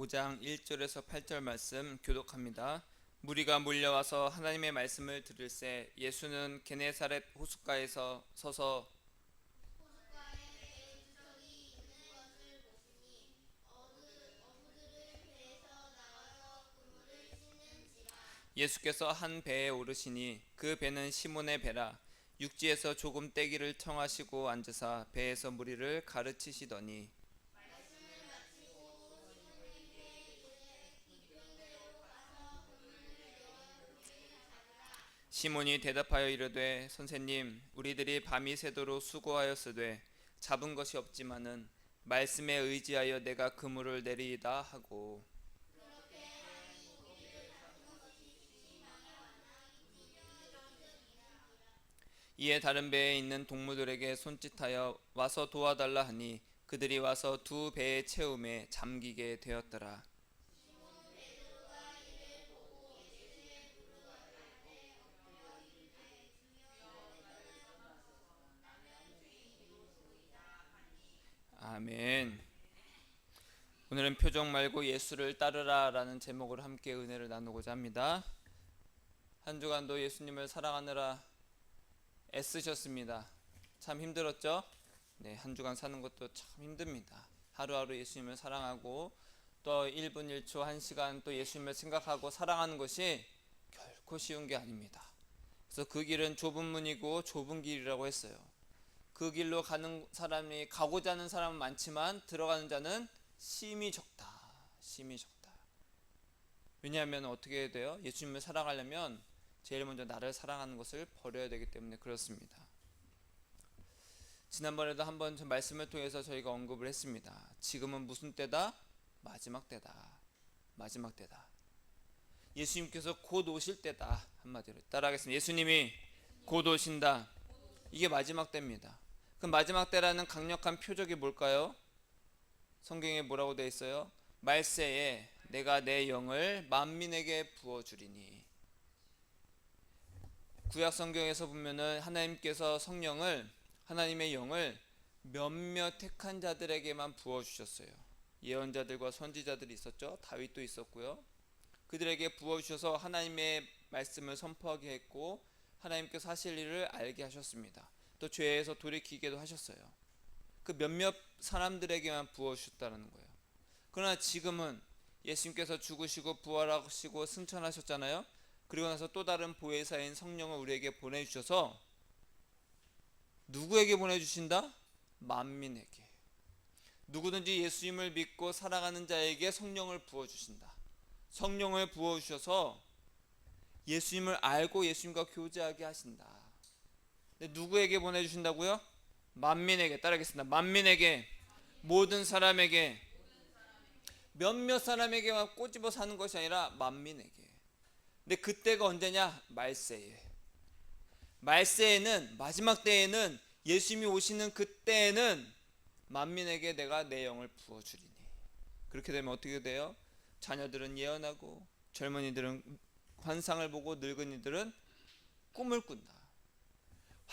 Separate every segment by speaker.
Speaker 1: 5장 1절에서 8절 말씀 교독합니다. 무리가 몰려와서 하나님의 말씀을 들을새 예수는 게네사렛 호숫가에서 서서 예수께서 한 배에 오르시니 그 배는 시몬의 배라. 육지에서 조금 떼기를 청하시고 앉으사 배에서 무리를 가르치시더니 시몬이 대답하여 이르되 선생님 우리들이 밤이 새도록 수고하였으되 잡은 것이 없지만은 말씀에 의지하여 내가 그물을 내리이다 하고 이에 다른 배에 있는 동무들에게 손짓하여 와서 도와달라 하니 그들이 와서 두 배의 채움에 잠기게 되었더라. 아멘. 오늘은 표정 말고 예수를 따르라 라는 제목으로 함께 은혜를 나누고자 합니다. 한 주간도 예수님을 사랑하느라 애쓰셨습니다. 참 힘들었죠? 네, 한 주간 사는 것도 참 힘듭니다. 하루하루 예수님을 사랑하고 또 1분 1초 1시간 또 예수님을 생각하고 사랑하는 것이 결코 쉬운 게 아닙니다. 그래서 그 길은 좁은 문이고 좁은 길이라고 했어요. 그 길로 가는 사람이 가고자 하는 사람은 많지만 들어가는 자는 심히 적다. 심히 적다. 왜냐하면 어떻게 해야 돼요? 예수님을 사랑하려면 제일 먼저 나를 사랑하는 것을 버려야 되기 때문에 그렇습니다. 지난번에도 한번 말씀을 통해서 저희가 언급을 했습니다. 지금은 무슨 때다? 마지막 때다. 마지막 때다. 예수님께서 곧 오실 때다. 한마디로 따라하겠습니다. 예수님이 곧 오신다. 이게 마지막 때입니다. 그 마지막 때라는 강력한 표적이 뭘까요? 성경에 뭐라고 되어 있어요? 말세에 내가 내 영을 만민에게 부어주리니. 구약 성경에서 보면은 하나님께서 성령을 하나님의 영을 몇몇 택한 자들에게만 부어주셨어요. 예언자들과 선지자들이 있었죠. 다윗도 있었고요. 그들에게 부어주셔서 하나님의 말씀을 선포하게 했고 하나님께서 하실 일을 알게 하셨습니다. 또 죄에서 돌이키게도 하셨어요. 그 몇몇 사람들에게만 부어주셨다는 거예요. 그러나 지금은 예수님께서 죽으시고 부활하시고 승천하셨잖아요. 그리고 나서 또 다른 보혜사인 성령을 우리에게 보내주셔서 누구에게 보내주신다? 만민에게. 누구든지 예수님을 믿고 살아가는 자에게 성령을 부어주신다. 성령을 부어주셔서 예수님을 알고 예수님과 교제하게 하신다. 근데 누구에게 보내주신다고요? 만민에게. 따르겠습니다. 만민에게, 모든 사람에게, 몇몇 사람에게만 꼬집어 사는 것이 아니라 만민에게. 근데 그때가 언제냐? 말세에. 말세에는, 마지막 때에는, 예수님이 오시는 그때에는 만민에게 내가 내 영을 부어주리니. 그렇게 되면 어떻게 돼요? 자녀들은 예언하고 젊은이들은 환상을 보고 늙은이들은 꿈을 꾼다.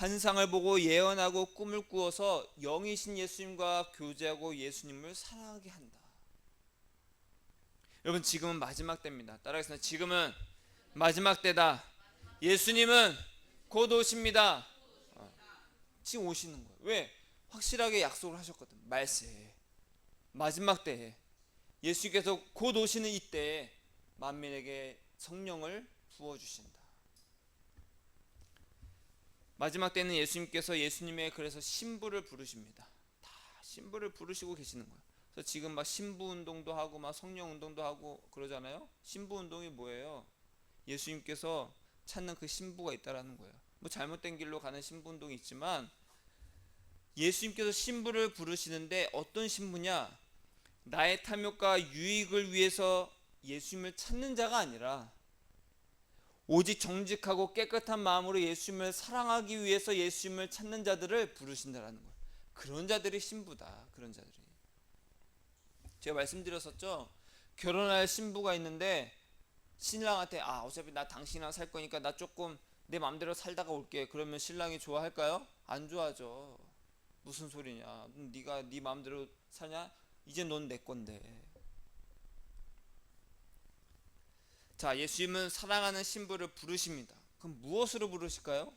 Speaker 1: 환상을 보고 예언하고 꿈을 꾸어서 영이신 예수님과 교제하고 예수님을 사랑하게 한다. 여러분, 지금은 마지막 때입니다. 따라하겠습니다. 지금은 마지막 때다. 예수님은 곧 오십니다. 지금 오시는 거예요. 왜? 확실하게 약속을 하셨거든. 말세에, 마지막 때에, 예수께서 곧 오시는 이때에 만민에게 성령을 부어주신다. 마지막 때는 예수님께서 예수님의 그래서 신부를 부르십니다. 다 신부를 부르시고 계시는 거예요. 그래서 지금 막 신부 운동도 하고 막 성령 운동도 하고 그러잖아요. 신부 운동이 뭐예요? 예수님께서 찾는 그 신부가 있다라는 거예요. 뭐 잘못된 길로 가는 신부 운동이 있지만 예수님께서 신부를 부르시는데 어떤 신부냐? 나의 탐욕과 유익을 위해서 예수님을 찾는 자가 아니라 오직 정직하고 깨끗한 마음으로 예수님을 사랑하기 위해서 예수님을 찾는 자들을 부르신다라는 거예요. 그런 자들이 신부다. 그런 자들이. 제가 말씀드렸었죠. 결혼할 신부가 있는데 신랑한테 어차피 나 당신이랑 살 거니까 나 조금 내 마음대로 살다가 올게. 그러면 신랑이 좋아할까요? 안 좋아하죠. 무슨 소리냐? 네가 네 마음대로 사냐? 이제 넌 내 건데. 자, 예수님은 사랑하는 신부를 부르십니다. 그럼 무엇으로 부르실까요?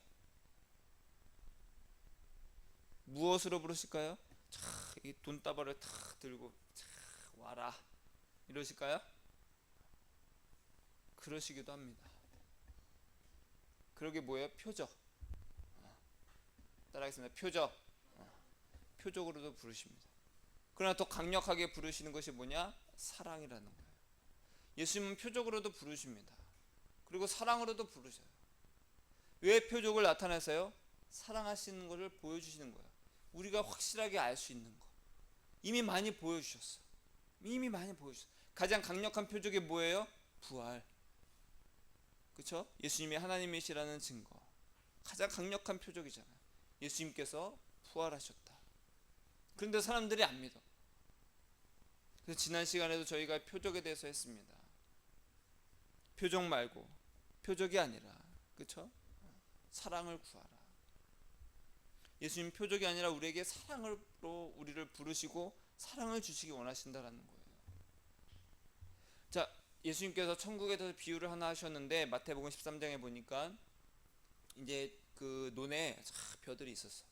Speaker 1: 무엇으로 부르실까요? 이 돈다발을 탁 들고 와라 이러실까요? 그러시기도 합니다. 그러게 뭐예요? 표적. 따라하겠습니다. 표적. 표적으로도 부르십니다. 그러나 더 강력하게 부르시는 것이 뭐냐? 사랑이라는 거예요. 예수님은 표적으로도 부르십니다. 그리고 사랑으로도 부르셔요. 왜 표적을 나타내세요? 사랑하시는 것을 보여주시는 거예요. 우리가 확실하게 알 수 있는 거. 이미 많이 보여주셨어. 이미 많이 보여주셨어. 가장 강력한 표적이 뭐예요? 부활. 그렇죠? 예수님이 하나님이시라는 증거. 가장 강력한 표적이잖아요. 예수님께서 부활하셨다. 그런데 사람들이 안 믿어. 그래서 지난 시간에도 저희가 표적에 대해서 했습니다. 표적 말고 표적이 아니라, 그렇죠? 사랑을 구하라. 예수님 표적이 아니라 우리에게 사랑으로 우리를 부르시고 사랑을 주시기 원하신다라는 거예요. 자, 예수님께서 천국에 대해서 비유를 하나 하셨는데 마태복음 13장에 보니까 이제 그 논에 벼들이 있었어.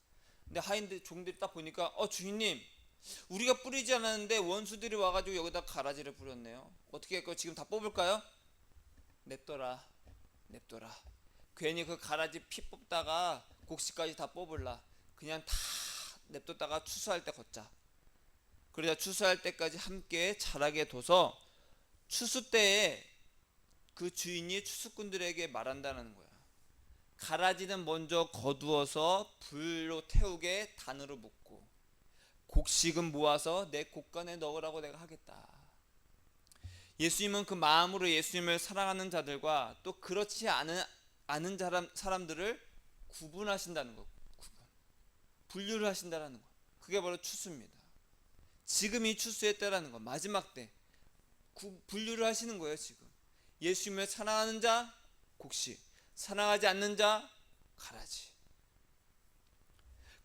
Speaker 1: 근데 하인들 종들이 딱 보니까 주인님, 우리가 뿌리지 않았는데 원수들이 와가지고 여기다 가라지를 뿌렸네요. 어떻게 할까요? 지금 다 뽑을까요? 냅둬라. 괜히 그 가라지 피 뽑다가 곡식까지 다 뽑을라. 그냥 다 냅뒀다가 추수할 때 걷자. 그러자 추수할 때까지 함께 자라게 둬서 추수 때에 그 주인이 추수꾼들에게 말한다는 거야. 가라지는 먼저 거두어서 불로 태우게 단으로 묶고 곡식은 모아서 내 곡간에 넣으라고 내가 하겠다. 예수님은 그 마음으로 예수님을 사랑하는 자들과 또 그렇지 않은 사람들을 구분하신다는 거. 분류를 하신다는 거. 그게 바로 추수입니다. 지금이 추수의 때라는 거. 마지막 때 분류를 하시는 거예요. 지금 예수님을 사랑하는 자 곡식, 사랑하지 않는 자 가라지.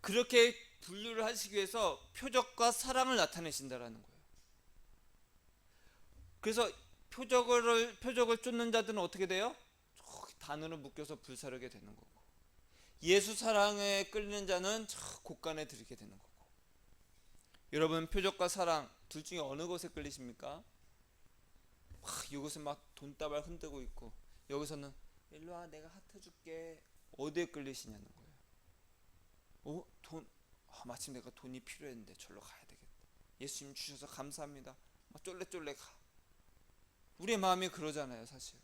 Speaker 1: 그렇게 분류를 하시기 위해서 표적과 사랑을 나타내신다라는 거예요. 그래서 표적을 쫓는 자들은 어떻게 돼요? 단으로 묶여서 불사르게 되는 거고, 예수 사랑에 끌리는 자는 곳간에 들이게 되는 거고. 여러분, 표적과 사랑 둘 중에 어느 것에 끌리십니까? 이곳은 막 돈다발 흔들고 있고 여기서는 일로와 내가 하트 줄게. 어디에 끌리시냐는 거예요. 마침 내가 돈이 필요했는데 절로 가야 되겠다. 예수님 주셔서 감사합니다. 막 쫄래쫄래 가. 우리의 마음이 그러잖아요. 사실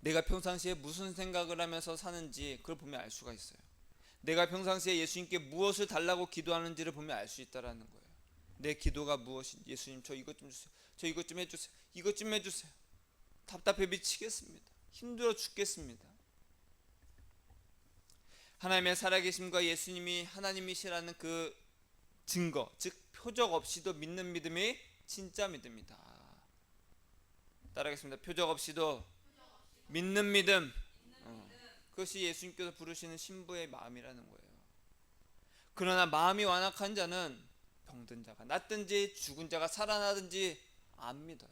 Speaker 1: 내가 평상시에 무슨 생각을 하면서 사는지 그걸 보면 알 수가 있어요. 내가 평상시에 예수님께 무엇을 달라고 기도하는지를 보면 알 수 있다라는 거예요. 내 기도가 무엇인지. 예수님, 저 이것 좀 주세요. 저 이것 좀 해주세요. 이것 좀 해주세요. 답답해 미치겠습니다. 힘들어 죽겠습니다. 하나님의 살아계심과 예수님이 하나님이시라는 그 증거, 즉 표적 없이도 믿는 믿음이 진짜 믿음이다. 따라하겠습니다. 표적 없이도 믿는 믿음. 그것이 예수님께서 부르시는 신부의 마음이라는 거예요. 그러나 마음이 완악한 자는 병든 자가 낫든지 죽은 자가 살아나든지 안 믿어요.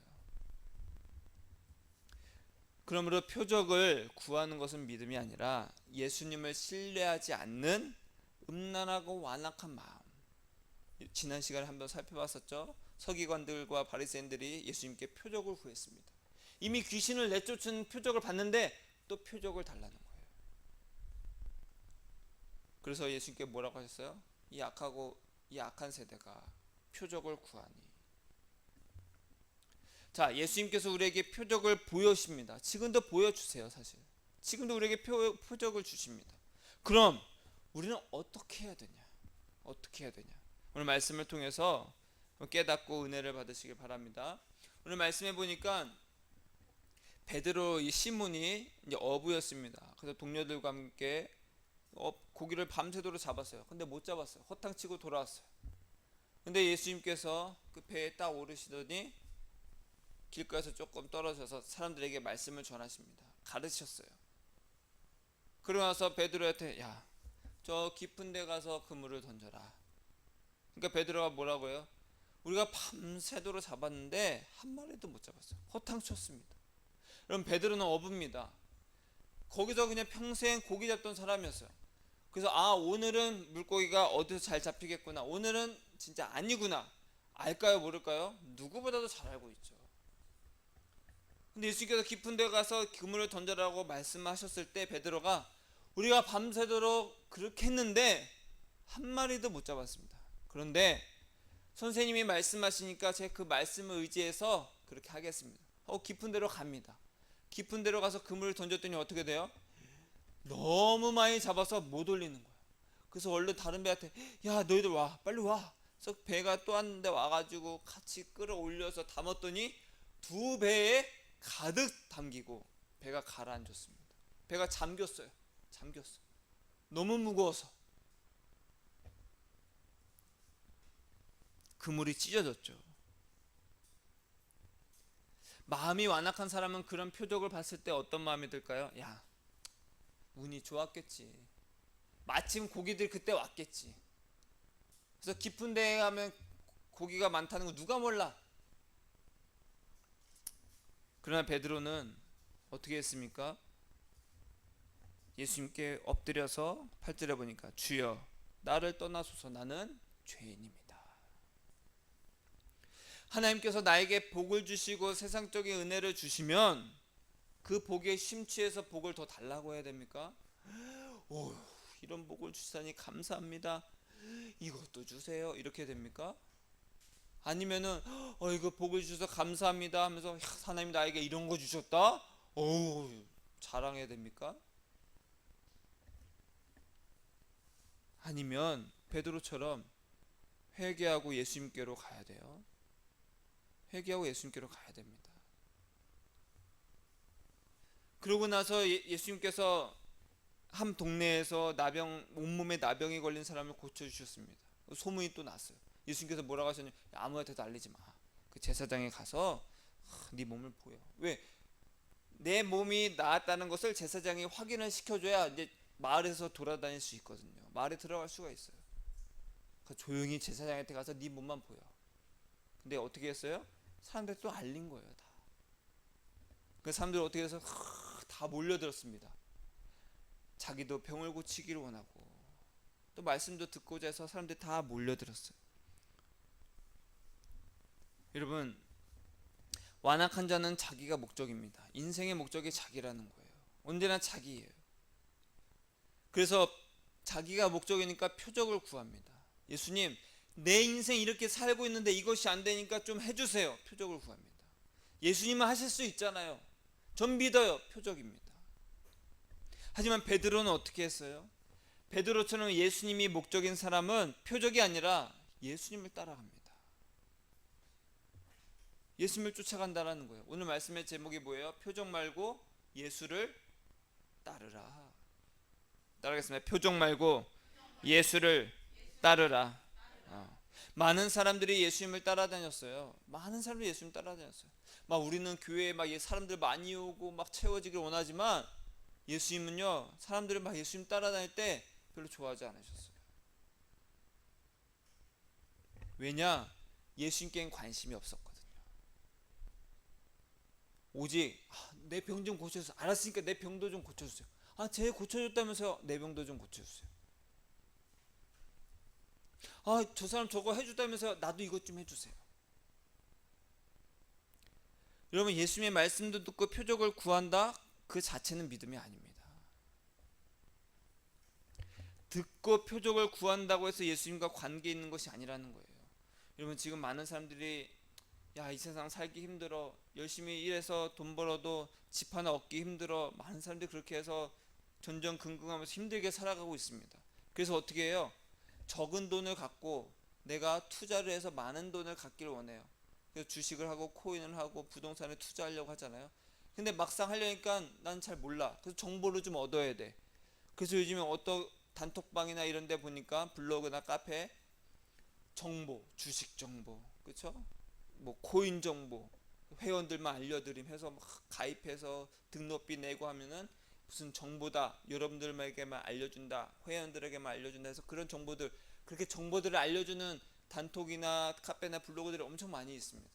Speaker 1: 그러므로 표적을 구하는 것은 믿음이 아니라 예수님을 신뢰하지 않는 음란하고 완악한 마음. 지난 시간에 한번 살펴봤었죠. 서기관들과 바리새인들이 예수님께 표적을 구했습니다. 이미 귀신을 내쫓은 표적을 봤는데 또 표적을 달라는 거예요. 그래서 예수님께 뭐라고 하셨어요? 이 악한 세대가 표적을 구하니. 자, 예수님께서 우리에게 표적을 보여주십니다. 지금도 보여주세요. 사실 지금도 우리에게 표적을 주십니다. 그럼 우리는 어떻게 해야 되냐? 오늘 말씀을 통해서 깨닫고 은혜를 받으시길 바랍니다. 오늘 말씀해 보니까 베드로 이 시몬이 이제 어부였습니다. 그래서 동료들과 함께 고기를 밤새도록 잡았어요. 근데 못 잡았어요. 허탕치고 돌아왔어요. 근데 예수님께서 그 배에 딱 오르시더니 길가에서 조금 떨어져서 사람들에게 말씀을 전하십니다. 가르치셨어요. 그러고 나서 베드로한테 저 깊은 데 가서 그물을 던져라. 그러니까 베드로가 뭐라고 해요? 우리가 밤새도록 잡았는데 한 마리도 못 잡았어요. 허탕쳤습니다. 그럼 베드로는 어부입니다. 거기서 그냥 평생 고기 잡던 사람이었어요. 그래서 오늘은 물고기가 어디서 잘 잡히겠구나, 오늘은 진짜 아니구나, 알까요 모를까요? 누구보다도 잘 알고 있죠. 근데 예수님께서 깊은 데 가서 그물을 던져라고 말씀하셨을 때 베드로가 우리가 밤새도록 그렇게 했는데 한 마리도 못 잡았습니다. 그런데 선생님이 말씀하시니까 제가 그 말씀을 의지해서 그렇게 하겠습니다. 깊은 데로 갑니다. 깊은 데로 가서 그물을 던졌더니 어떻게 돼요? 너무 많이 잡아서 못 올리는 거예요. 그래서 얼른 다른 배한테 야 너희들 와, 빨리 와. 그래서 배가 또 한 대 와가지고 같이 끌어올려서 담았더니 두 배에 가득 담기고 배가 가라앉았습니다. 배가 잠겼어요. 너무 무거워서 그물이 찢어졌죠. 마음이 완악한 사람은 그런 표적을 봤을 때 어떤 마음이 들까요? 야, 운이 좋았겠지. 마침 고기들 그때 왔겠지. 그래서 깊은 데에 가면 고기가 많다는 거 누가 몰라. 그러나 베드로는 어떻게 했습니까? 예수님께 엎드려서 8절에 보니까 주여 나를 떠나소서 나는 죄인입니다. 하나님께서 나에게 복을 주시고 세상적인 은혜를 주시면 그 복에 심취해서 복을 더 달라고 해야 됩니까? 오, 이런 복을 주시다니 감사합니다, 이것도 주세요, 이렇게 됩니까? 아니면은 이거 복을 주셔서 감사합니다 하면서 하나님 나에게 이런 거 주셨다, 자랑해야 됩니까? 아니면 베드로처럼 회개하고 예수님께로 가야 돼요. 회개하고 예수님께로 가야 됩니다. 그러고 나서 예수님께서 한 동네에서 온몸에 나병이 걸린 사람을 고쳐주셨습니다. 소문이 또 났어요. 예수님께서 뭐라고 하셨냐면 아무한테도 알리지 마. 그 제사장에 가서 네 몸을 보여. 왜? 내 몸이 나았다는 것을 제사장이 확인을 시켜줘야 이제 마을에서 돌아다닐 수 있거든요. 마을에 들어갈 수가 있어요. 그러니까 조용히 제사장한테 가서 네 몸만 보여. 근데 어떻게 했어요? 사람들이 또 알린 거예요. 다. 그 사람들이 어떻게 해서 다 몰려들었습니다. 자기도 병을 고치기를 원하고 또 말씀도 듣고자 해서 사람들이 다 몰려들었어요. 여러분, 완악한 자는 자기가 목적입니다. 인생의 목적이 자기라는 거예요. 언제나 자기예요. 그래서 자기가 목적이니까 표적을 구합니다. 예수님, 내 인생 이렇게 살고 있는데 이것이 안 되니까 좀 해주세요. 표적을 구합니다. 예수님은 하실 수 있잖아요. 전 믿어요. 표적입니다. 하지만 베드로는 어떻게 했어요? 베드로처럼 예수님이 목적인 사람은 표적이 아니라 예수님을 따라갑니다. 예수님을 쫓아간다라는 거예요. 오늘 말씀의 제목이 뭐예요? 표적 말고 예수를 따르라. 따라하겠습니다. 표적 말고 예수를 따르라. 많은 사람들이 예수님을 따라다녔어요. 많은 사람들이 예수님 따라다녔어요. 막 우리는 교회에 막 사람들 많이 오고 막 채워지길 원하지만 예수님은요, 사람들이 막 예수님 따라다닐 때 별로 좋아하지 않으셨어요. 왜냐? 예수님께는 관심이 없었거든요. 오직 내 병 좀 고쳐주세요. 알았으니까 내 병도 좀 고쳐주세요. 쟤 고쳐줬다면서요. 내 병도 좀 고쳐주세요. 저 사람 저거 해줬다면서요. 나도 이것 좀 해주세요. 여러분, 예수님의 말씀도 듣고 표적을 구한다? 그 자체는 믿음이 아닙니다. 듣고 표적을 구한다고 해서 예수님과 관계 있는 것이 아니라는 거예요. 여러분, 지금 많은 사람들이 이 세상 살기 힘들어, 열심히 일해서 돈 벌어도 집 하나 얻기 힘들어, 많은 사람들이 그렇게 해서 전전긍긍하면서 힘들게 살아가고 있습니다. 그래서 어떻게 해요? 적은 돈을 갖고 내가 투자를 해서 많은 돈을 갖기를 원해요. 그래서 주식을 하고 코인을 하고 부동산에 투자하려고 하잖아요. 근데 막상 하려니까 난 잘 몰라. 그래서 정보를 좀 얻어야 돼. 그래서 요즘에 어떤 단톡방이나 이런 데 보니까 블로그나 카페 정보, 주식 정보, 그렇죠? 뭐 코인 정보, 회원들만 알려드림 해서 막 가입해서 등록비 내고 하면은 무슨 정보다, 여러분들에게만 알려준다, 회원들에게만 알려준다 해서 그런 정보들, 그렇게 정보들을 알려주는 단톡이나 카페나 블로그들이 엄청 많이 있습니다.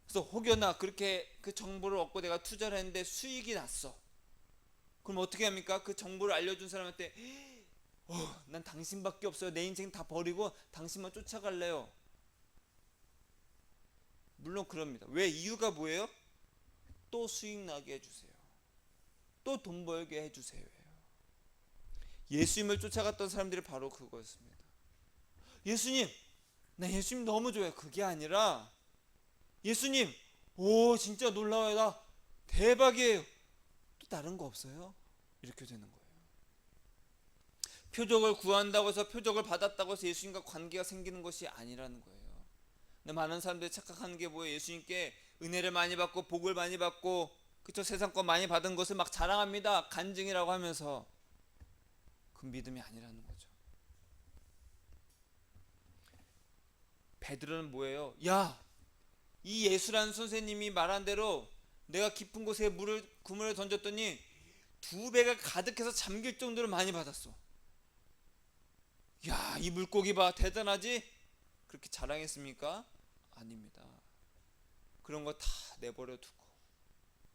Speaker 1: 그래서 혹여나 그렇게 그 정보를 얻고 내가 투자를 했는데 수익이 났어. 그럼 어떻게 합니까? 그 정보를 알려준 사람한테 난 당신밖에 없어요. 내 인생 다 버리고 당신만 쫓아갈래요. 물론 그럽니다. 왜? 이유가 뭐예요? 또 수익 나게 해주세요. 또 돈 벌게 해주세요. 예수님을 쫓아갔던 사람들이 바로 그거였습니다. 예수님, 나 예수님 너무 좋아요. 그게 아니라 예수님, 오 진짜 놀라워요. 나 대박이에요. 또 다른 거 없어요? 이렇게 되는 거예요. 표적을 구한다고 해서 표적을 받았다고 해서 예수님과 관계가 생기는 것이 아니라는 거예요. 근데 많은 사람들이 착각하는 게 뭐예요? 예수님께 은혜를 많이 받고 복을 많이 받고 그쵸, 세상권 많이 받은 것을 막 자랑합니다. 간증이라고 하면서 그 믿음이 아니라는 거죠. 베드로는 뭐예요? 야, 이 예수라는 선생님이 말한 대로 내가 깊은 곳에 그물을 던졌더니 2배가 가득해서 잠길 정도로 많이 받았어. 야, 이 물고기 봐, 대단하지? 그렇게 자랑했습니까? 아닙니다. 그런 거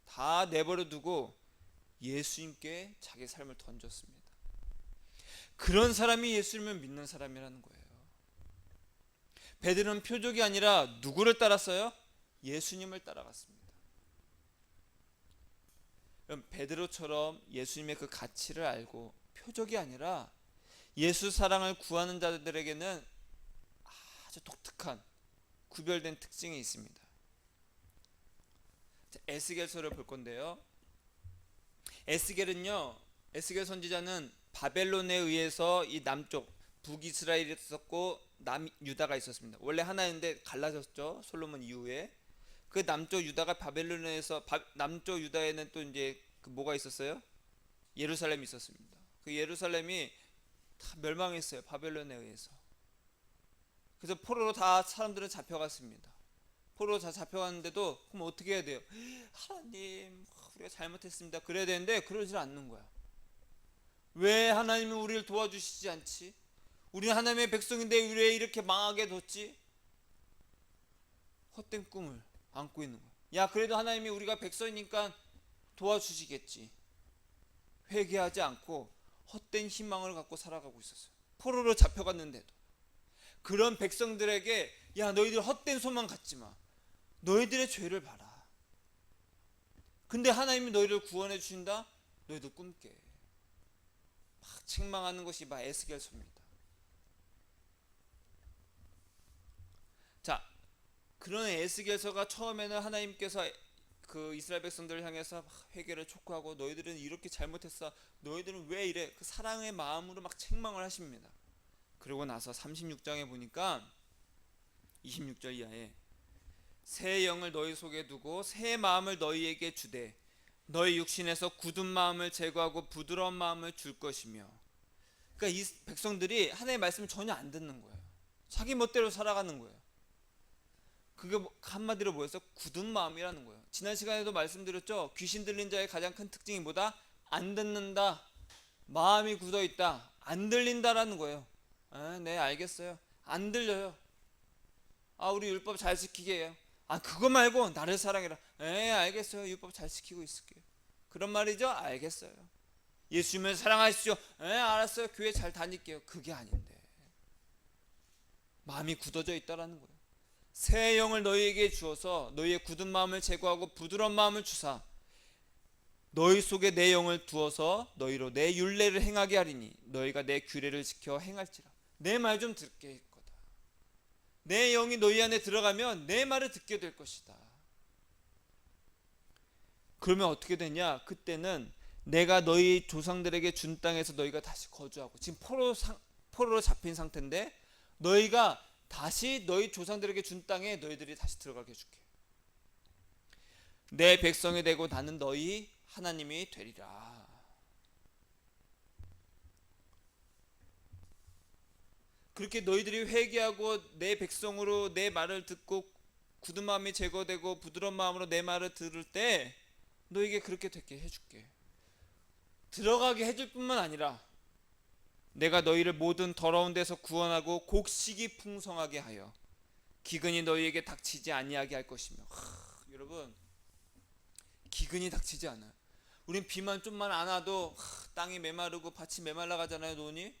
Speaker 1: 다 내버려 두고 예수님께 자기 삶을 던졌습니다. 그런 사람이 예수님을 믿는 사람이라는 거예요. 베드로는 표적이 아니라 누구를 따랐어요? 예수님을 따라갔습니다. 그럼 베드로처럼 예수님의 그 가치를 알고 표적이 아니라 예수 사랑을 구하는 자들에게는 아주 독특한 구별된 특징이 있습니다. 에스겔서를 볼 건데요. 에스겔 선지자는 바벨론에 의해서 이 남쪽 북이스라엘이 있었고 남유다가 있었습니다. 원래 하나였는데 갈라졌죠. 솔로몬 이후에. 그 남쪽 유다가 바벨론에 의해서 남쪽 유다에는 또 이제 그 뭐가 있었어요? 예루살렘이 있었습니다. 그 예루살렘이 다 멸망했어요. 바벨론에 의해서. 그래서 포로로 다 사람들은 잡혀갔습니다. 포로로 다 잡혀갔는데도 그럼 어떻게 해야 돼요? 하나님, 우리가 잘못했습니다. 그래야 되는데 그러질 않는 거야. 왜 하나님은 우리를 도와주시지 않지? 우리는 하나님의 백성인데 왜 이렇게 망하게 뒀지? 헛된 꿈을 안고 있는 거야. 야, 그래도 하나님이 우리가 백성이니까 도와주시겠지. 회개하지 않고 헛된 희망을 갖고 살아가고 있었어요. 포로로 잡혀갔는데도. 그런 백성들에게 야, 너희들 헛된 소망 갖지 마. 너희들의 죄를 봐라. 근데 하나님이 너희를 구원해 주신다? 너희도 꿈깨. 막 책망하는 것이 막 에스겔서입니다. 자, 그런 에스겔서가 처음에는 하나님께서 그 이스라엘 백성들을 향해서 회개를 촉구하고 너희들은 이렇게 잘못했어. 너희들은 왜 이래? 그 사랑의 마음으로 막 책망을 하십니다. 그러고 나서 36장에 보니까 26절 이하에 새 영을 너희 속에 두고 새 마음을 너희에게 주되 너희 육신에서 굳은 마음을 제거하고 부드러운 마음을 줄 것이며. 그러니까 이 백성들이 하나님의 말씀을 전혀 안 듣는 거예요. 자기 멋대로 살아가는 거예요. 그게 한마디로 뭐였어? 굳은 마음이라는 거예요. 지난 시간에도 말씀드렸죠. 귀신 들린 자의 가장 큰 특징이 뭐다? 안 듣는다. 마음이 굳어 있다. 안 들린다라는 거예요. 네, 알겠어요. 안 들려요. 우리 율법 잘 지키게 해요. 그거 말고 나를 사랑해라. 네, 알겠어요. 율법 잘 지키고 있을게요. 그런 말이죠? 알겠어요. 예수님을 사랑하십시오. 네, 알았어요. 교회 잘 다닐게요. 그게 아닌데 마음이 굳어져 있다라는 거예요. 새 영을 너희에게 주어서 너희의 굳은 마음을 제거하고 부드러운 마음을 주사 너희 속에 내 영을 두어서 너희로 내 율례를 행하게 하리니 너희가 내 규례를 지켜 행할지라. 내 말 좀 듣게 할 거다. 내 영이 너희 안에 들어가면 내 말을 듣게 될 것이다. 그러면 어떻게 되냐? 그때는 내가 너희 조상들에게 준 땅에서 너희가 다시 거주하고, 지금 포로로 잡힌 상태인데 너희가 다시 너희 조상들에게 준 땅에 너희들이 다시 들어가게 해줄게. 내 백성이 되고 나는 너희 하나님이 되리라. 그렇게 너희들이 회개하고 내 백성으로 내 말을 듣고 굳은 마음이 제거되고 부드러운 마음으로 내 말을 들을 때 너에게 그렇게 되게 해줄게. 들어가게 해줄 뿐만 아니라 내가 너희를 모든 더러운 데서 구원하고 곡식이 풍성하게 하여 기근이 너희에게 닥치지 아니하게 할 것이며. 여러분, 기근이 닥치지 않아요. 우린 비만 좀만 안 와도 땅이 메마르고 밭이 메말라 가잖아요. 논이.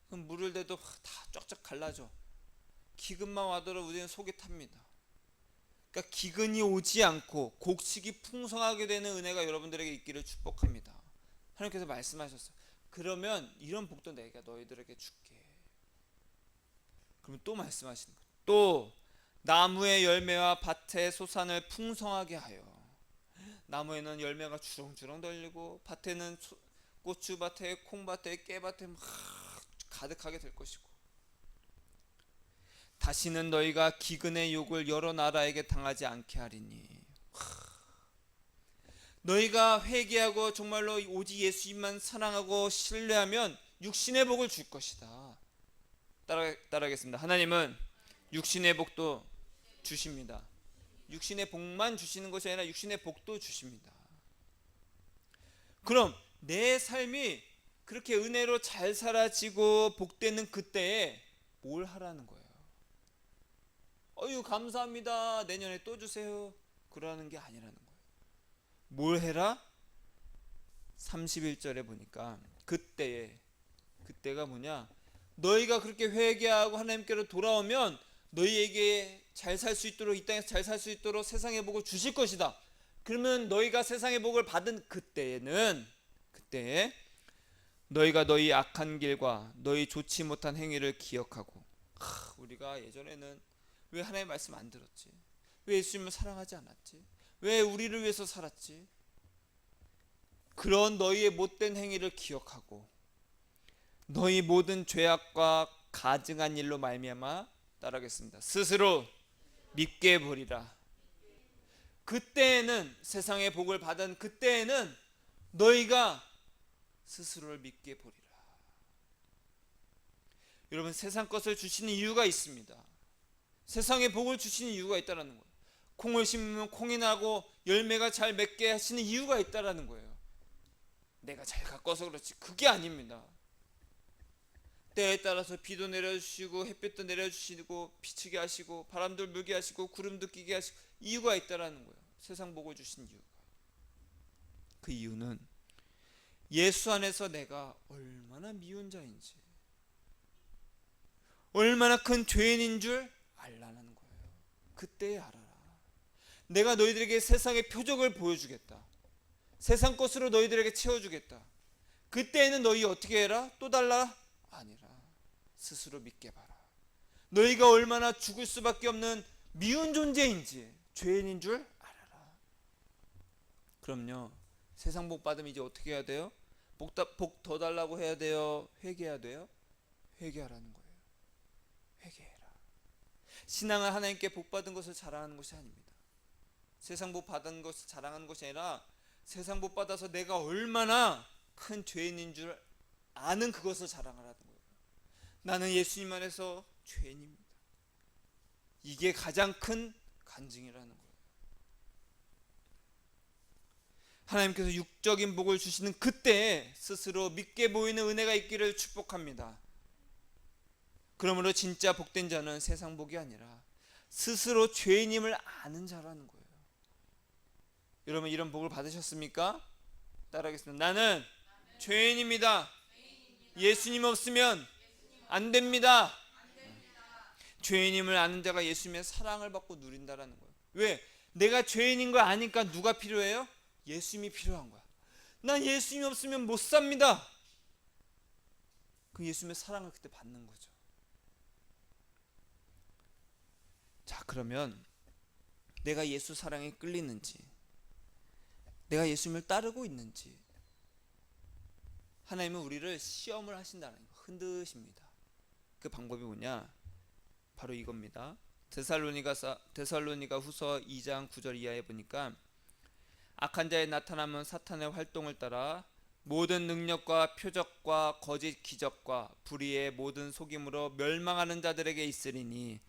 Speaker 1: 그럼 물을 대도 다 쫙쫙 갈라져. 기근만 와도 우리는 속이 탑니다. 그러니까 기근이 오지 않고 곡식이 풍성하게 되는 은혜가 여러분들에게 있기를 축복합니다. 하나님께서 말씀하셨어요. 그러면 이런 복도 내가 너희들에게 줄게. 그러면 또 말씀하시는 거예요. 또 나무의 열매와 밭의 소산을 풍성하게 하여. 나무에는 열매가 주렁주렁 달리고 밭에는 고추밭에 콩밭에 깨밭에 막 가득하게 될 것이고, 다시는 너희가 기근의 욕을 여러 나라에게 당하지 않게 하리니. 너희가 회개하고 정말로 오직 예수님만 사랑하고 신뢰하면 육신의 복을 줄 것이다. 따라하겠습니다. 하나님은 육신의 복도 주십니다. 육신의 복만 주시는 것이 아니라 육신의 복도 주십니다. 그럼 내 삶이 그렇게 은혜로 잘 살아지고 복되는 그때에 뭘 하라는 거예요? 어유 감사합니다. 내년에 또 주세요. 그러는 게 아니라는 거예요. 뭘 해라? 31절에 보니까 그때가 뭐냐? 너희가 그렇게 회개하고 하나님께로 돌아오면 너희에게 잘 살 수 있도록, 이 땅에서 잘 살 수 있도록 세상의 복을 주실 것이다. 그러면 너희가 세상의 복을 받은 그때에 너희가 너희 악한 길과 너희 좋지 못한 행위를 기억하고, 우리가 예전에는 왜 하나님의 말씀 안 들었지? 왜 예수님을 사랑하지 않았지? 왜 우리를 위해서 살았지? 그런 너희의 못된 행위를 기억하고 너희 모든 죄악과 가증한 일로 말미암아, 따라하겠습니다, 스스로 밉게 버리라. 그때에는, 세상의 복을 받은 그때에는 너희가 스스로를 밉게 버리라. 여러분, 세상 것을 주시는 이유가 있습니다. 세상의 복을 주시는 이유가 있다는 거예요. 콩을 심으면 콩이 나고 열매가 잘 맺게 하시는 이유가 있다는 거예요. 내가 잘 가꿔서 그렇지, 그게 아닙니다. 때에 따라서 비도 내려주시고 햇빛도 내려주시고 비치게 하시고 바람도 불게 하시고 구름도 끼게 하시고 이유가 있다는 거예요. 세상 복을 주신 이유가. 그 이유는 예수 안에서 내가 얼마나 미운 자인지, 얼마나 큰 죄인인 줄 알라는 거예요. 그때에 알아라. 내가 너희들에게 세상의 표적을 보여주겠다. 세상 것으로 너희들에게 채워주겠다. 그때에는 너희 어떻게 해라? 또 달라? 아니라 스스로 믿게 봐라. 너희가 얼마나 죽을 수밖에 없는 미운 존재인지, 죄인인 줄 알아라. 그럼요, 세상 복 받으면 이제 어떻게 해야 돼요? 복 더 달라고 해야 돼요? 회개해야 돼요? 회개하라는 거예요. 회개해라. 신앙은 하나님께 복 받은 것을 자랑하는 것이 아닙니다. 세상 복 받은 것을 자랑하는 것이 아니라 세상 복 받아서 내가 얼마나 큰 죄인인 줄 아는 그것을 자랑하라는 거예요. 나는 예수님 안에서 죄인입니다. 이게 가장 큰 간증이라는 거예요. 하나님께서 육적인 복을 주시는 그때에 스스로 믿게 보이는 은혜가 있기를 축복합니다. 그러므로 진짜 복된 자는 세상 복이 아니라 스스로 죄인임을 아는 자라는 거예요. 여러분, 이런 복을 받으셨습니까? 따라하겠습니다. 나는 죄인입니다. 예수님 없으면 안 됩니다. 죄인임을 아는 자가 예수님의 사랑을 받고 누린다라는 거예요. 왜? 내가 죄인인 걸 아니까 누가 필요해요? 예수님이 필요한 거야. 난 예수님이 없으면 못 삽니다. 그 예수님의 사랑을 그때 받는 거죠. 자, 그러면 내가 예수 사랑에 끌리는지, 내가 예수님을 따르고 있는지, 하나님은 우리를 시험을 하신다는 거, 흔드십니다. 그 방법이 뭐냐? 바로 이겁니다. 데살로니가 후서 2장 9절 이하에 보니까, 악한 자의 나타남은 사탄의 활동을 따라 모든 능력과 표적과 거짓 기적과 불의의 모든 속임으로 멸망하는 자들에게 있으리니.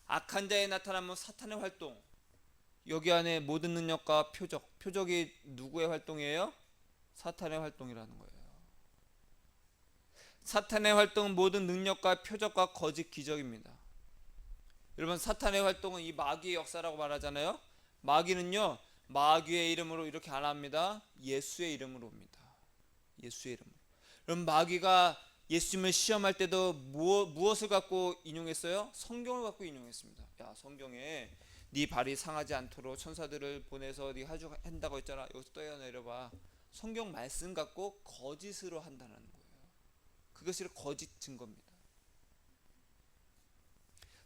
Speaker 1: 악한 자의 나타남은 사탄의 활동, 여기 안에 모든 능력과 표적이 누구의 활동이에요? 사탄의 활동이라는 거예요. 사탄의 활동은 모든 능력과 표적과 거짓 기적입니다. 여러분, 사탄의 활동은 이 마귀의 역사라고 말하잖아요. 마귀는요, 마귀의 이름으로 이렇게 안 합니다. 예수의 이름으로 옵니다. 예수의 이름으로. 그럼 마귀가 예수님을 시험할 때도 무엇을 갖고 인용했어요? 성경을 갖고 인용했습니다. 야, 성경에 네 발이 상하지 않도록 천사들을 보내서 네가 한다고 했잖아. 여기서 떠내려봐. 성경 말씀 갖고 거짓으로 한다는 거예요. 그것이 거짓 증거입니다.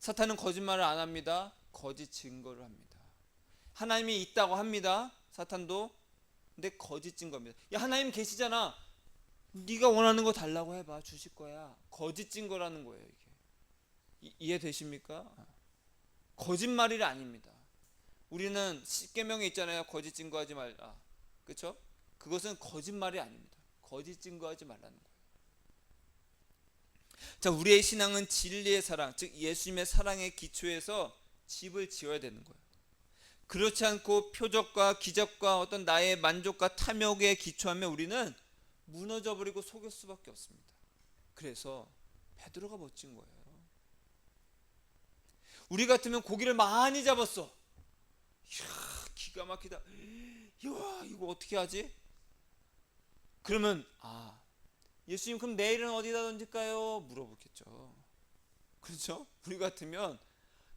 Speaker 1: 사탄은 거짓말을 안 합니다. 거짓 증거를 합니다. 하나님이 있다고 합니다. 사탄도. 근데 거짓 증거입니다. 야, 하나님 계시잖아. 네가 원하는 거 달라고 해봐. 주실 거야. 거짓 증거라는 거예요. 이게 이해되십니까? 거짓말이 아닙니다. 우리는 십계명에 있잖아요. 거짓 증거하지 말라. 그렇죠? 그것은 거짓말이 아닙니다. 거짓 증거하지 말라는 거예요. 자, 우리의 신앙은 진리의 사랑, 즉 예수님의 사랑의 기초에서 집을 지어야 되는 거예요. 그렇지 않고 표적과 기적과 어떤 나의 만족과 탐욕에 기초하면 우리는 무너져 버리고 속을 수밖에 없습니다. 그래서 베드로가 멋진 거예요. 우리 같으면 고기를 많이 잡았어. 이야, 기가 막히다. 이야, 이거 어떻게 하지? 그러면 예수님, 그럼 내일은 어디다 던질까요? 물어보겠죠. 그렇죠? 우리 같으면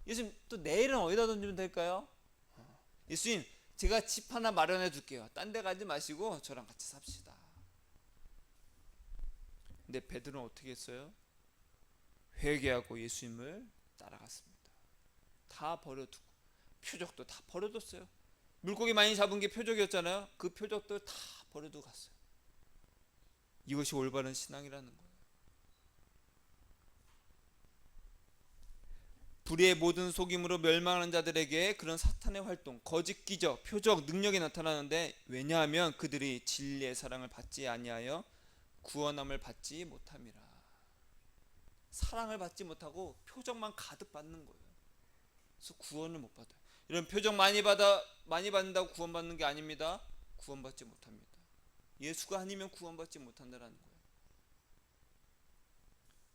Speaker 1: 예수님, 또 내일은 어디다 던지면 될까요? 예수님, 제가 집 하나 마련해 줄게요. 딴 데 가지 마시고 저랑 같이 삽시다. 근데 베드로는 어떻게 했어요? 회개하고 예수님을 따라갔습니다. 다 버려두고 표적도 다 버려뒀어요. 물고기 많이 잡은 게 표적이었잖아요. 그 표적들 다 버려두고 갔어요. 이것이 올바른 신앙이라는 거예요. 불의의 모든 속임으로 멸망하는 자들에게 그런 사탄의 활동, 거짓 기적, 표적, 능력이 나타나는데, 왜냐하면 그들이 진리의 사랑을 받지 아니하여 구원함을 받지 못함이라. 사랑을 받지 못하고 표적만 가득 받는 거예요. 그래서 구원을 못 받아요. 이런 표적 많이 받는다고 구원받는 게 아닙니다. 구원받지 못합니다. 예수가 아니면 구원받지 못한다는 거예요.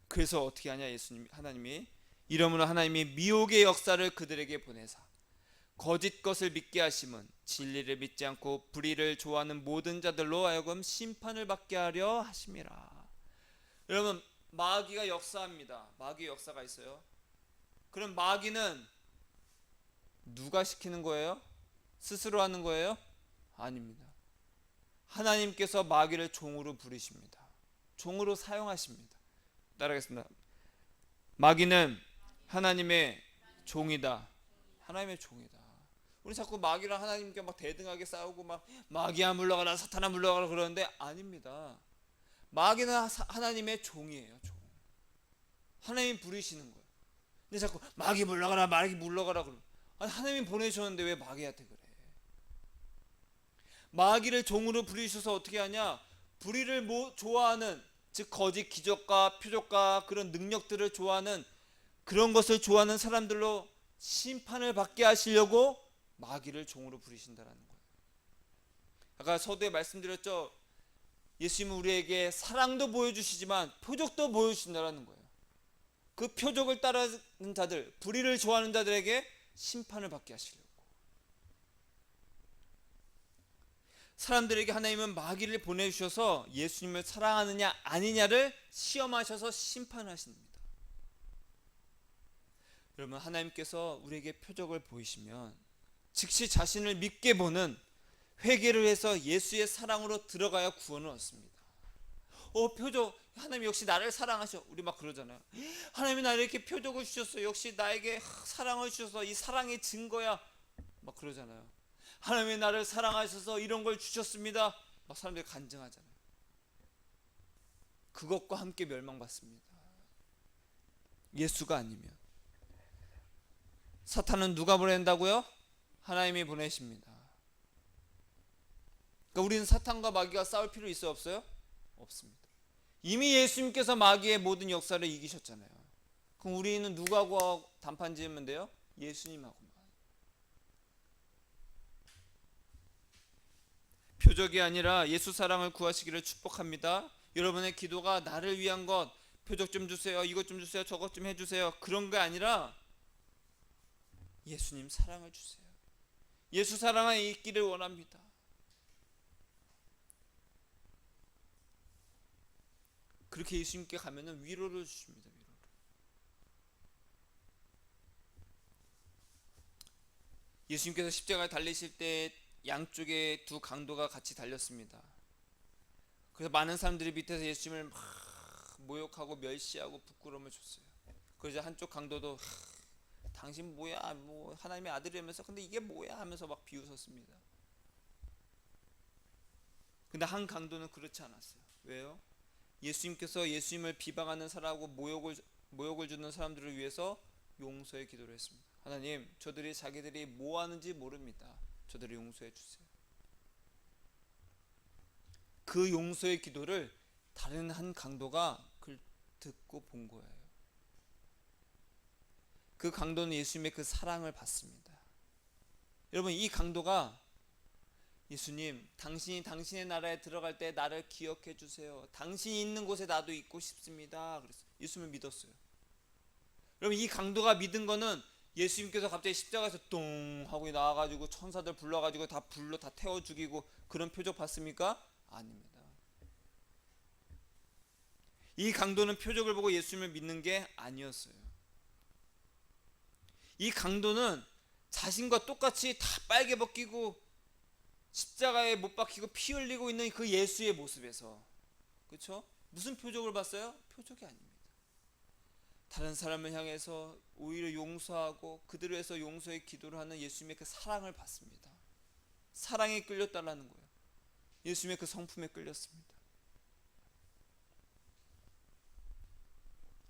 Speaker 1: 그래서 어떻게 하냐, 하나님이 이러므로 하나님이 미혹의 역사를 그들에게 보내사 거짓 것을 믿게 하심은 진리를 믿지 않고 불의를 좋아하는 모든 자들로 하여금 심판을 받게 하려 하심이라. 여러분, 마귀가 역사합니다. 마귀의 역사가 있어요. 그럼 마귀는 누가 시키는 거예요? 스스로 하는 거예요? 아닙니다. 하나님께서 마귀를 종으로 부르십니다. 종으로 사용하십니다. 따라하겠습니다. 마귀는 하나님의 종이다. 하나님의 종이다. 우리 자꾸 마귀랑 하나님께 막 대등하게 싸우고 막 마귀야 물러가라, 사탄아 물러가라 그러는데 아닙니다. 마귀는 하나님의 종이에요. 종. 하나님이 부르시는 거예요. 근데 자꾸 마귀 물러가라, 마귀 물러가라 그러면, 아니, 하나님이 보내주셨는데 왜 마귀한테 그래? 마귀를 종으로 부리셔서 어떻게 하냐? 불의를 좋아하는, 즉 거짓 기적과 표적과 그런 능력들을 좋아하는, 그런 것을 좋아하는 사람들로 심판을 받게 하시려고 마귀를 종으로 부리신다는 거예요. 아까 서두에 말씀드렸죠. 예수님은 우리에게 사랑도 보여주시지만 표적도 보여주신다는 거예요. 그 표적을 따르는 자들, 불의를 좋아하는 자들에게 심판을 받게 하시려고. 사람들에게 하나님은 마귀를 보내주셔서 예수님을 사랑하느냐 아니냐를 시험하셔서 심판하십니다. 여러분, 하나님께서 우리에게 표적을 보이시면 즉시 자신을 믿게 보는 회개를 해서 예수의 사랑으로 들어가야 구원을 얻습니다. 표적, 하나님 역시 나를 사랑하셔. 우리 막 그러잖아요. 하나님이 나를 이렇게 표적을 주셨어. 역시 나에게 사랑을 주셔서 이 사랑의 증거야. 막 그러잖아요. 하나님이 나를 사랑하셔서 이런 걸 주셨습니다. 막 사람들이 간증하잖아요. 그것과 함께 멸망받습니다. 예수가 아니면. 사탄은 누가 보낸다고요? 하나님이 보내십니다. 그러니까 우리는 사탄과 마귀가 싸울 필요 있어요, 없어요? 없습니다. 이미 예수님께서 마귀의 모든 역사를 이기셨잖아요. 그럼 우리는 누구하고 단판 지으면 돼요? 예수님하고만. 표적이 아니라 예수 사랑을 구하시기를 축복합니다. 여러분의 기도가 나를 위한 것, 표적 좀 주세요, 이것 좀 주세요, 저것 좀 해주세요, 그런 게 아니라 예수님 사랑을 주세요. 예수 사랑 안에 있기를 원합니다. 그렇게 예수님께 가면은 위로를 주십니다. 위로를. 예수님께서 십자가에 달리실 때 양쪽에 두 강도가 같이 달렸습니다. 그래서 많은 사람들이 밑에서 예수님을 막 모욕하고 멸시하고 부끄러움을 줬어요. 그래서 한쪽 강도도 당신 뭐야, 뭐 하나님의 아들이라면서 근데 이게 뭐야 하면서 막 비웃었습니다. 근데 한 강도는 그렇지 않았어요. 왜요? 예수님께서 예수님을 비방하는 사람하고 모욕을 주는 사람들을 위해서 용서의 기도를 했습니다. 하나님, 저들이 자기들이 뭐 하는지 모릅니다. 저들을 용서해 주세요. 그 용서의 기도를 다른 한 강도가 그걸 듣고 본 거예요. 그 강도는 예수님의 그 사랑을 받습니다. 여러분, 이 강도가 예수님, 당신이 당신의 나라에 들어갈 때 나를 기억해 주세요. 당신이 있는 곳에 나도 있고 싶습니다. 그래서 예수님을 믿었어요. 여러분, 이 강도가 믿은 거는 예수님께서 갑자기 십자가에서 똥 하고 나와가지고 천사들 불러가지고 다 불로 다 태워 죽이고 그런 표적 봤습니까? 아닙니다. 이 강도는 표적을 보고 예수님을 믿는 게 아니었어요. 이 강도는 자신과 똑같이 다 빨개 벗기고 십자가에 못 박히고 피 흘리고 있는 그 예수의 모습에서, 그렇죠? 무슨 표적을 봤어요? 표적이 아닙니다. 다른 사람을 향해서 오히려 용서하고 그들을 위해서 용서의 기도를 하는 예수님의 그 사랑을 받습니다. 사랑에 끌렸다라는 거예요. 예수님의 그 성품에 끌렸습니다.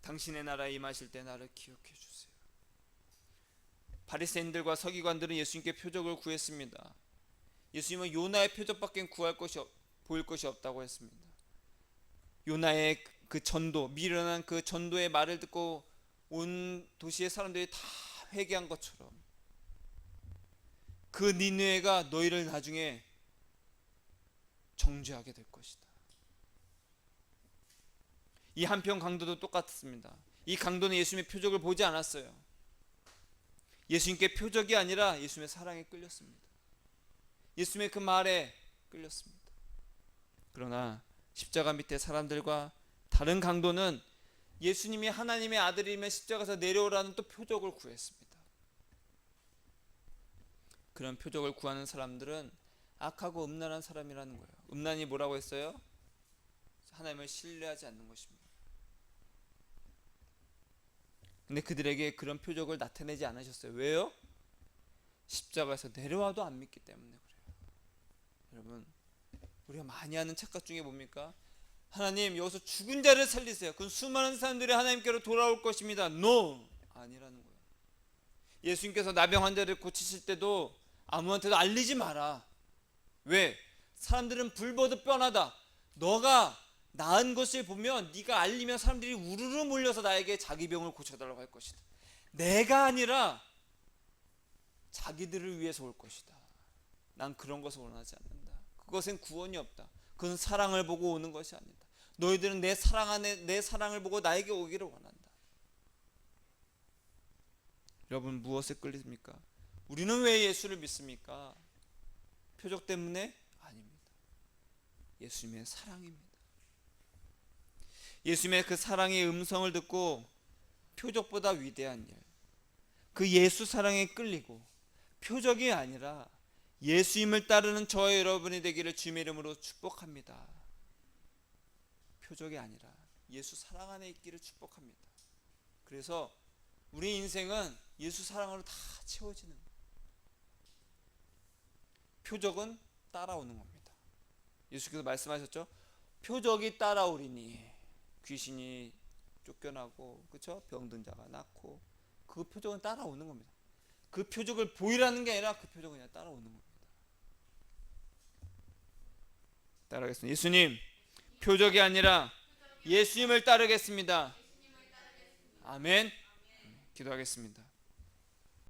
Speaker 1: 당신의 나라에 임하실 때 나를 기억해 주세요. 바리새인들과 서기관들은 예수님께 표적을 구했습니다. 예수님은 요나의 표적밖에 보일 것이 없다고 했습니다. 요나의 그 전도, 미련한 그 전도의 말을 듣고 온 도시의 사람들이 다 회개한 것처럼 그 니느웨가 너희를 나중에 정죄하게 될 것이다. 이 한편 강도도 똑같습니다. 이 강도는 예수님의 표적을 보지 않았어요. 예수님께 표적이 아니라 예수님의 사랑에 끌렸습니다. 예수님의 그 말에 끌렸습니다. 그러나 십자가 밑에 사람들과 다른 강도는 예수님이 하나님의 아들이면 십자가에서 내려오라는 또 표적을 구했습니다. 그런 표적을 구하는 사람들은 악하고 음란한 사람이라는 거예요. 음란이 뭐라고 했어요? 하나님을 신뢰하지 않는 것입니다. 근데 그들에게 그런 표적을 나타내지 않으셨어요. 왜요? 십자가에서 내려와도 안 믿기 때문에 그래요. 여러분, 우리가 많이 하는 착각 중에 뭡니까? 하나님, 여기서 죽은 자를 살리세요. 그건 수많은 사람들이 하나님께로 돌아올 것입니다. No! 아니라는 거예요. 예수님께서 나병 환자를 고치실 때도 아무한테도 알리지 마라. 왜? 사람들은 불보듯 뻔하다. 너가 나은 것을 보면 네가 알리면 사람들이 우르르 몰려서 나에게 자기 병을 고쳐달라고 할 것이다. 내가 아니라 자기들을 위해서 올 것이다. 난 그런 것을 원하지 않는다. 그것엔 구원이 없다. 그건 사랑을 보고 오는 것이 아니다. 너희들은 내 사랑 안에 내 사랑을 보고 나에게 오기를 원한다. 여러분, 무엇에 끌립니까? 우리는 왜 예수를 믿습니까? 표적 때문에? 아닙니다. 예수님의 사랑입니다. 예수님의 그 사랑의 음성을 듣고 표적보다 위대한 일, 그 예수 사랑에 끌리고 표적이 아니라 예수님을 따르는 저와 여러분이 되기를 주님의 이름으로 축복합니다. 표적이 아니라 예수 사랑 안에 있기를 축복합니다. 그래서 우리 인생은 예수 사랑으로 다 채워지는 거예요. 표적은 따라오는 겁니다. 예수께서 말씀하셨죠? 표적이 따라오리니 귀신이 쫓겨나고, 그렇죠? 병든 자가 낫고, 그 표적은 따라오는 겁니다. 그 표적을 보이라는 게 아니라 그 표적은 그냥 따라오는 겁니다. 따라하겠습니다. 예수님, 표적이 아니라 예수님을 따르겠습니다. 아멘. 기도하겠습니다.